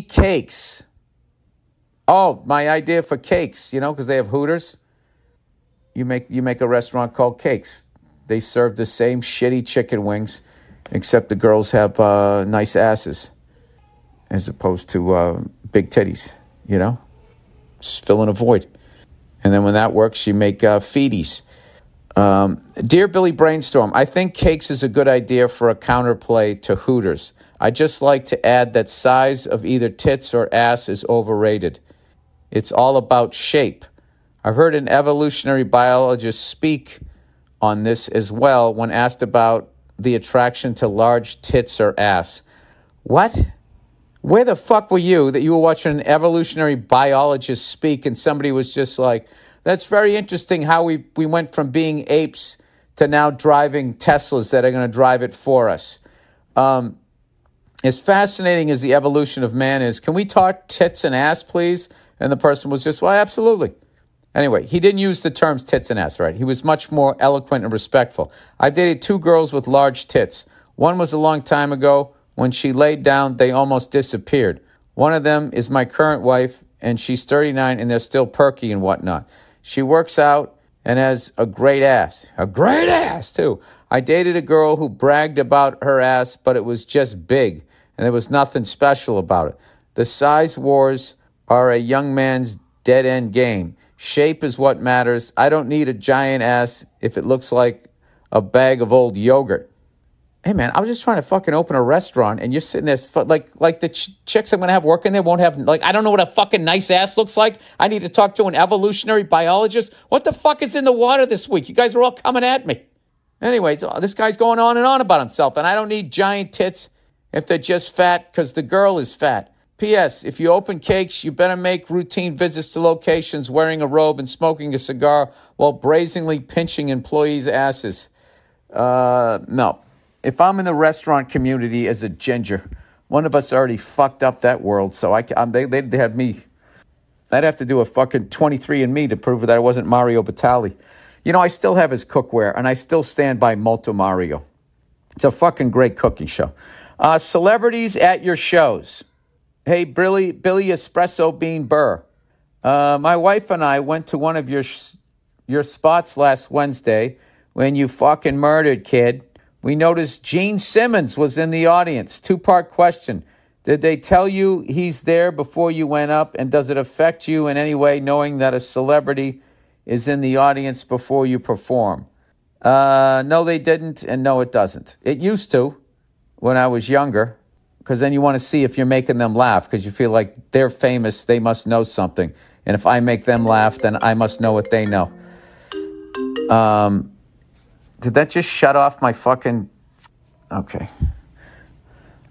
Cakes. Oh, my idea for cakes, because they have Hooters. You make a restaurant called Cakes. They serve the same shitty chicken wings, except the girls have nice asses as opposed to big titties, Just filling a void. And then when that works, you make feeties. Dear Billy Brainstorm, I think Cakes is a good idea for a counterplay to Hooters. I'd just like to add that size of either tits or ass is overrated. It's all about shape. I've heard an evolutionary biologist speak on this as well when asked about the attraction to large tits or ass. What? Where the fuck were you that you were watching an evolutionary biologist speak and somebody was just like, that's very interesting how we went from being apes to now driving Teslas that are going to drive it for us. As fascinating as the evolution of man is, can we talk tits and ass, please? And the person was just, well, absolutely. Anyway, he didn't use the terms tits and ass, right? He was much more eloquent and respectful. I've dated 2 girls with large tits. One was a long time ago. When she laid down, they almost disappeared. One of them is my current wife, and she's 39, and they're still perky and whatnot. She works out and has a great ass. A great ass, too. I dated a girl who bragged about her ass, but it was just big, and there was nothing special about it. The size wars are a young man's dead-end game. Shape is what matters. I don't need a giant ass if it looks like a bag of old yogurt. Hey, man, I was just trying to fucking open a restaurant, and you're sitting there, like the chicks I'm going to have working there won't have, I don't know what a fucking nice ass looks like. I need to talk to an evolutionary biologist. What the fuck is in the water this week? You guys are all coming at me. Anyways, this guy's going on and on about himself, and I don't need giant tits if they're just fat because the girl is fat. P.S. If you open Cakes, you better make routine visits to locations wearing a robe and smoking a cigar while brazenly pinching employees' asses. No. If I'm in the restaurant community as a ginger, one of us already fucked up that world, so they'd have me. I'd have to do a fucking 23andMe to prove that I wasn't Mario Batali. I still have his cookware, and I still stand by Molto Mario. It's a fucking great cooking show. Celebrities at your shows. Hey, Billy Espresso Bean Burr. My wife and I went to one of your spots last Wednesday when you fucking murdered, kid. We noticed Gene Simmons was in the audience. 2-part question. Did they tell you he's there before you went up? And does it affect you in any way knowing that a celebrity is in the audience before you perform? No, they didn't. And no, it doesn't. It used to when I was younger. Because then you want to see if you're making them laugh. Because you feel like they're famous. They must know something. And if I make them laugh, then I must know what they know. Did that just shut off my fucking... Okay. I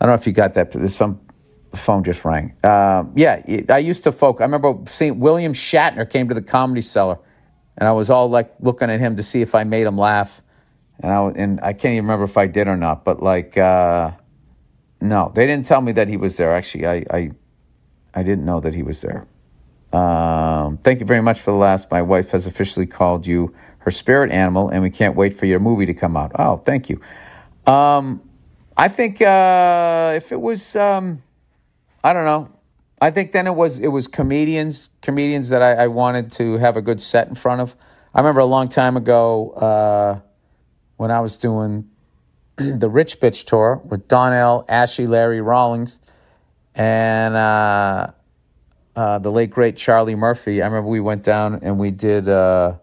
don't know if you got that. There's some phone just rang. Yeah, I used to I remember seeing William Shatner came to the Comedy Cellar. And I was all like looking at him to see if I made him laugh. And I can't even remember if I did or not. But like, no, they didn't tell me that he was there. Actually, I didn't know that he was there. Thank you very much for the last. My wife has officially called you her spirit animal, and we can't wait for your movie to come out. Oh, thank you. I think if it was, I don't know. I think then it was comedians that I wanted to have a good set in front of. I remember a long time ago when I was doing the Rich Bitch Tour with Donnell, Ashley, Larry Rawlings, and the late, great Charlie Murphy. I remember we went down and we did the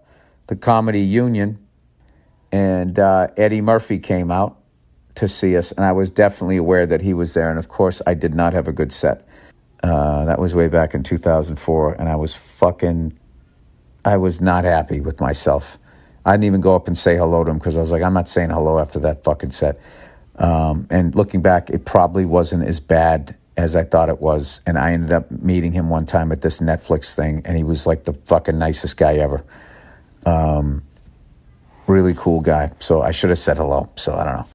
Comedy Union, and Eddie Murphy came out to see us, and I was definitely aware that he was there. And, of course, I did not have a good set. That was way back in 2004, and I was not happy with myself. I didn't even go up and say hello to him because I was like, I'm not saying hello after that fucking set. And looking back, it probably wasn't as bad as I thought it was. And I ended up meeting him one time at this Netflix thing, and he was like the fucking nicest guy ever. Really cool guy. So I should have said hello. So I don't know.